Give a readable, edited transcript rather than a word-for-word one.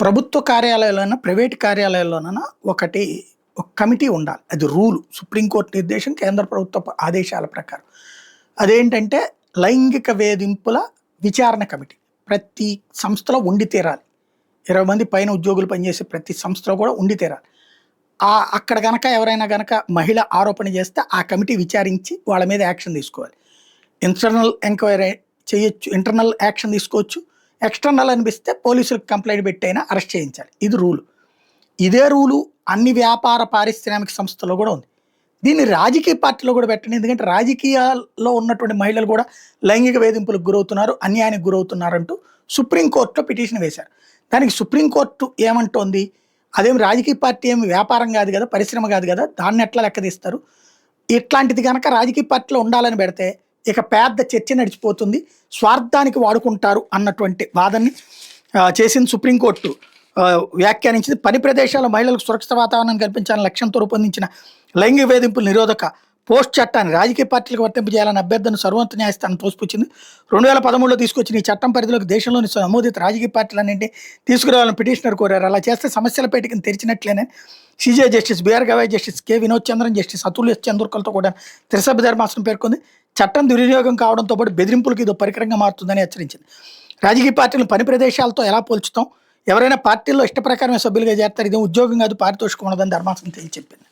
ప్రభుత్వ కార్యాలయాల్లోనైనా, ప్రైవేట్ కార్యాలయాల్లోనైనా ఒక కమిటీ ఉండాలి. అది రూలు. సుప్రీంకోర్టు నిర్దేశం, కేంద్ర ప్రభుత్వ ఆదేశాల ప్రకారం. అదేంటంటే లైంగిక వేధింపుల విచారణ కమిటీ. ప్రతి సంస్థలో ఉండి తీరాలి. 20 మంది పైన ఉద్యోగులు పనిచేసే ప్రతి సంస్థలో కూడా ఉండి తీరాలి. అక్కడ గనక ఎవరైనా గనక మహిళ ఆరోపణ చేస్తే ఆ కమిటీ విచారించి వాళ్ళ మీద యాక్షన్ తీసుకోవాలి. ఇంటర్నల్ ఎంక్వైరీ చేయొచ్చు, ఇంటర్నల్ యాక్షన్ తీసుకోవచ్చు. ఎక్స్టర్నల్ అనిపిస్తే పోలీసులకు కంప్లైంట్ పెట్టి అయినా అరెస్ట్ చేయించాలి. ఇది రూలు. ఇదే రూలు అన్ని వ్యాపార పారిశ్రామిక సంస్థల్లో కూడా ఉంది. దీన్ని రాజకీయ పార్టీలో కూడా పెట్టండి. ఎందుకంటే రాజకీయాల్లో ఉన్నటువంటి మహిళలు కూడా లైంగిక వేధింపులకు గురవుతున్నారు, అన్యాయానికి గురవుతున్నారంటూ సుప్రీంకోర్టులో పిటిషన్ వేశారు. దానికి సుప్రీంకోర్టు ఏమంటోంది, అదేమి రాజకీయ పార్టీ ఏమి వ్యాపారం కాదు కదా, పరిశ్రమ కాదు కదా, దాన్ని ఎట్లా లెక్క తీస్తారు? ఇట్లాంటిది కనుక రాజకీయ పార్టీలో ఉండాలని పెడితే ఇక పెద్ద చర్చ నడిచిపోతుంది, స్వార్థానికి వాడుకుంటారు అన్నటువంటి వాదనని చేసింది సుప్రీంకోర్టు. వ్యాఖ్యానించింది. పని ప్రదేశాల్లో మహిళలకు సురక్షిత వాతావరణం కల్పించాలని లక్ష్యంతో రూపొందించిన లైంగిక వేధింపుల నిరోధక పోస్ట్ చట్టాన్ని రాజకీయ పార్టీలకు వర్తింపజేయాలని అభ్యర్థన సర్వోన్నత న్యాయస్థానం తోసిపుచ్చింది. 2013లో తీసుకొచ్చిన ఈ చట్టం పరిధిలోకి దేశంలోని నమోదిత రాజకీయ పార్టీలన్నింటినీ తీసుకురావాలని పిటిషనర్ కోరారు. అలా చేస్తే సమస్యల పేటికను తెరిచినట్లేనే CJ justice BR Gavai, justice K Vinod Chandran, justice Atul S చంద్రకలతో కూడా త్రిసభ్య ధర్మాసనం పేర్కొంది. చట్టం దుర్వినియోగం కావడంతో పాటు బెదిరింపులకు ఇదో పరికరంగా మారుతుందని హెచ్చరించింది. రాజకీయ పార్టీలను పని ప్రదేశాలతో ఎలా పోల్చుతాం? ఎవరైనా పార్టీల్లో ఇష్ట ప్రకారమే సభ్యులుగా చేస్తారు. ఇది ఉద్యోగం కాదు, పారితోషికం ఉండదని ధర్మాసనం తేల్చి చెప్పింది.